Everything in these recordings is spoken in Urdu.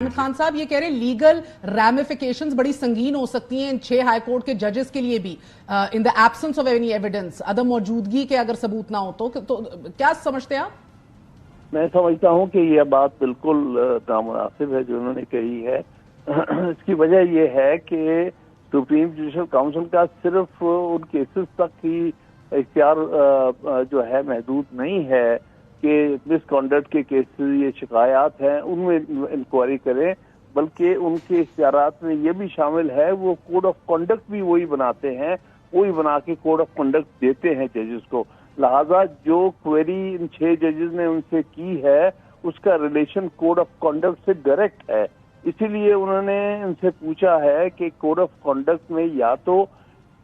خان صاحب یہ کہہ رہے ہیں لیگل ریمیفیکیشنز بڑی سنگین ہو سکتی ہیں ان 6 ہائی کورٹ کے ججز کے لیے بھی in the absence of any evidence, عدم موجودگی کے اگر ثبوت نہ ہو تو کیا سمجھتے ہیں آپ؟ میں سمجھتا ہوں کہ یہ بات بالکل نامناسب ہے جو انہوں نے کہی ہے۔ اس کی وجہ یہ ہے کہ سپریم جوڈیشل کاؤنسل کا صرف ان کیسز تک ہی اختیار جو ہے محدود نہیں ہے کہ مس کانڈکٹ کے کیسز یہ شکایات ہیں ان میں انکوائری کریں، بلکہ ان کے اختیارات میں یہ بھی شامل ہے وہ کوڈ آف کنڈکٹ بھی وہی بناتے ہیں، وہی بنا کے کوڈ آف کنڈکٹ دیتے ہیں ججز کو۔ لہذا جو کوئری ان 6 ججز نے ان سے کی ہے اس کا ریلیشن کوڈ آف کنڈکٹ سے ڈائریکٹ ہے، اسی لیے انہوں نے ان سے پوچھا ہے کہ کوڈ آف کنڈکٹ میں یا تو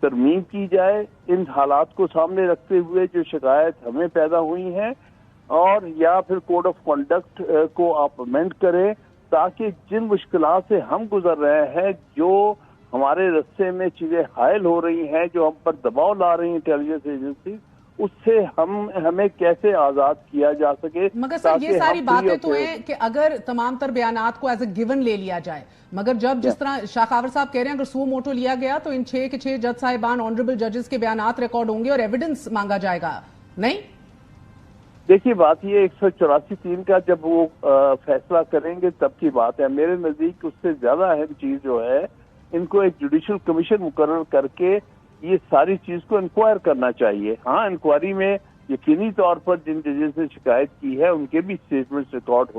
ترمیم کی جائے ان حالات کو سامنے رکھتے ہوئے جو شکایت ہمیں پیدا ہوئی ہیں، اور یا پھر کوڈ آف کنڈکٹ کو آپ امینڈ کریں تاکہ جن مشکلات سے ہم گزر رہے ہیں، جو ہمارے رستے میں چیزیں حائل ہو رہی ہیں، جو ہم پر دباؤ لا رہی ہیں انٹیلیجنس ایجنسی، اس سے ہمیں کیسے آزاد کیا جا سکے۔ مگر سر یہ ساری باتیں تو ہیں کہ اگر تمام تر بیانات کو ایز اے گیون لے لیا جائے، مگر جب جس طرح شاہ خاور صاحب کہہ رہے ہیں اگر سو موٹو لیا گیا تو ان 6 کے 6 جج صاحبان آنریبل ججز کے بیانات ریکارڈ ہوں گے اور ایویڈنس مانگا جائے گا، نہیں؟ دیکھیے بات یہ 184(3) کا جب وہ فیصلہ کریں گے تب کی بات ہے۔ میرے نزدیک اس سے زیادہ اہم چیز جو ہے ان کو ایک جوڈیشل کمیشن مقرر کر کے یہ ساری چیز کو انکوائر کرنا چاہیے۔ ہاں، انکوائری میں یقینی طور پر جن ججز نے شکایت کی ہے ان کے بھی اسٹیٹمنٹس ریکارڈ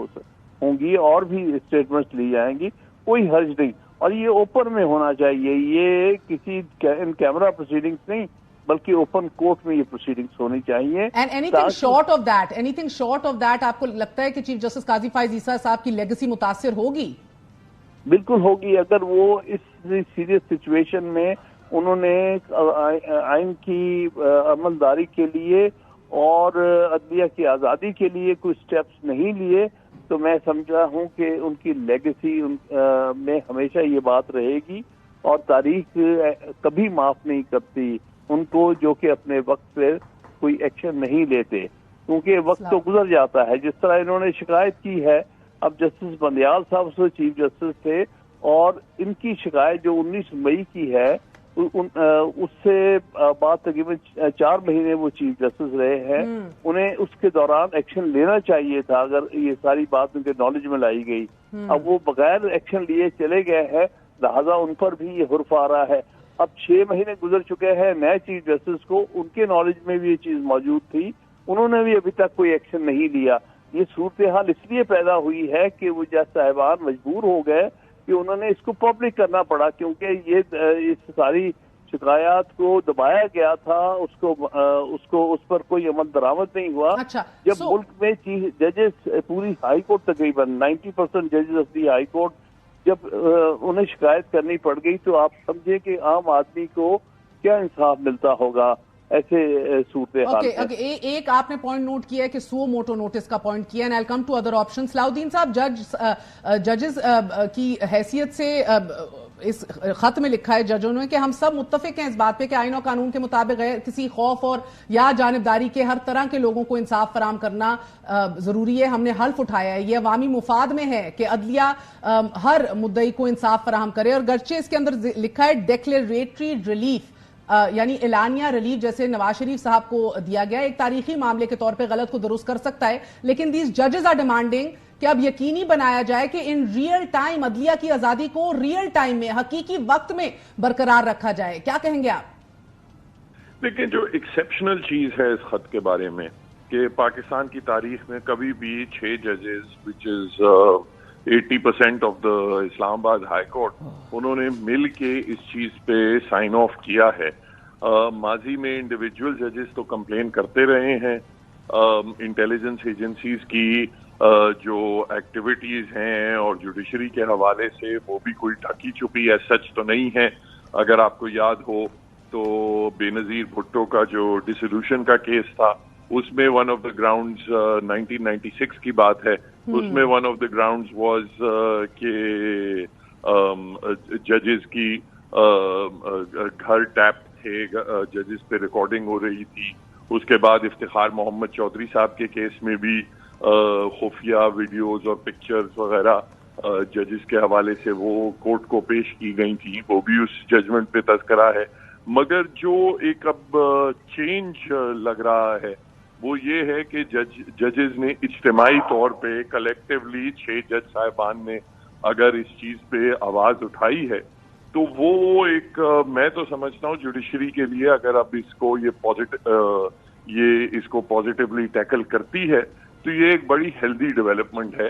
ہوں گی اور بھی اسٹیٹمنٹس لی جائیں گی، کوئی حرج نہیں، اور یہ اوپن میں ہونا چاہیے، یہ کسی ان کیمرہ پروسیڈنگز نہیں بلکہ اوپن کورٹ میں یہ پروسیڈنگز ہونی چاہیے۔ Any thing short of that آپ کو لگتا ہے کہ چیف جسٹس قاضی فائز عیسیٰ صاحب کی لیگیسی متاثر ہوگی؟ بالکل ہوگی، اگر وہ اس سیریس سچویشن میں انہوں نے آئین کی عملداری کے لیے اور عدلیہ کی آزادی کے لیے کوئی سٹیپس نہیں لیے تو میں سمجھا ہوں کہ ان کی لیگیسی میں ہمیشہ یہ بات رہے گی، اور تاریخ کبھی معاف نہیں کرتی ان کو جو کہ اپنے وقت پہ کوئی ایکشن نہیں لیتے، کیونکہ وقت تو گزر جاتا ہے۔ جس طرح انہوں نے شکایت کی ہے، اب جسٹس بندیال صاحب سے چیف جسٹس تھے اور ان کی شکایت جو 19 مئی کی ہے اس سے بعد تقریباً 4 مہینے وہ چیف جسٹس رہے ہیں، انہیں اس کے دوران ایکشن لینا چاہیے تھا اگر یہ ساری بات ان کے نالج میں لائی گئی۔ اب وہ بغیر ایکشن لیے چلے گئے ہیں، لہذا ان پر بھی یہ حرف آ رہا ہے۔ اب 6 مہینے گزر چکے ہیں نئے چیف جسٹس کو، ان کے نالج میں بھی یہ چیز موجود تھی، انہوں نے بھی ابھی تک کوئی ایکشن نہیں لیا۔ یہ صورتحال اس لیے پیدا ہوئی ہے کہ وہ جج صاحبان مجبور ہو گئے کہ انہوں نے اس کو پبلک کرنا پڑا، کیونکہ یہ اس ساری شکایات کو دبایا گیا تھا، اس پر کوئی عمل درآمد نہیں ہوا۔ جب ملک میں ججز پوری ہائی کورٹ تقریباً 90% ججز آف دی ہائی کورٹ جب انہیں شکایت کرنی پڑ گئی تو آپ سمجھے کہ عام آدمی کو کیا انصاف ملتا ہوگا ایسے صورتحال میں۔ ایک آپ نے پوائنٹ نوٹ کیا ہے کہ سو موٹو نوٹس کا پوائنٹ کیا ہے، and I will come to other options. Salah صاحب ججز کی حیثیت سے اس خط میں لکھا ہے ججوں نے کہ ہم سب متفق ہیں اس بات پہ کہ آئین و قانون کے مطابق کسی خوف اور یا جانبداری کے ہر طرح کے لوگوں کو انصاف فراہم کرنا ضروری ہے، ہم نے حلف اٹھایا ہے، یہ عوامی مفاد میں ہے کہ عدلیہ ہر مدعی کو انصاف فراہم کرے، اور گرچہ اس کے اندر لکھا ہے ڈیکلیریٹری ریلیف، یعنی اعلانیہ ریلیف جیسے نواز شریف صاحب کو دیا گیا ایک تاریخی معاملے کے طور پہ غلط کو درست کر سکتا ہے، لیکن دیز ججز آر ڈیمانڈنگ کہ اب یقینی بنایا جائے کہ ان ریئل ٹائم عدلیہ کی آزادی کو ریئل ٹائم میں حقیقی وقت میں برقرار رکھا جائے۔ کیا کہیں گے آپ؟ لیکن جو ایکسیپشنل چیز ہے اس خط کے بارے میں کہ پاکستان کی تاریخ میں کبھی بھی 6 ججز وچ از 80% آف دا اسلام آباد ہائی کورٹ انہوں نے مل کے اس چیز پہ سائن آف کیا ہے۔ ماضی میں انڈیویجول ججز تو کمپلین کرتے رہے ہیں، انٹیلیجنس ایجنسیز کی جو ایکٹیویٹیز ہیں اور جوڈیشری کے حوالے سے وہ بھی کوئی ڈھکی چھپی ہے سچ تو نہیں ہے۔ اگر آپ کو یاد ہو تو بے نظیر بھٹو کا جو ڈسولوشن کا کیس تھا اس میں ون آف دا گراؤنڈز 1996 کی بات ہے، اس میں one of the grounds was کہ ججز کی گھر ٹیپ تھے، ججز پہ ریکارڈنگ ہو رہی تھی۔ اس کے بعد افتخار محمد چودھری صاحب کے کیس میں بھی خفیہ ویڈیوز اور پکچرز وغیرہ ججز کے حوالے سے وہ کورٹ کو پیش کی گئی تھیں، وہ بھی اس ججمنٹ پہ تذکرہ ہے. مگر جو ایک اب چینج لگ رہا ہے وہ یہ ہے کہ ججز نے اجتماعی طور پہ کلیکٹیولی 6 جج صاحبان نے اگر اس چیز پہ آواز اٹھائی ہے تو وہ ایک میں تو سمجھتا ہوں جوڈیشری کے لیے اگر اب اس کو یہ پازیٹیولی ٹیکل کرتی ہے تو یہ ایک بڑی ہیلدی ڈیولپمنٹ ہے.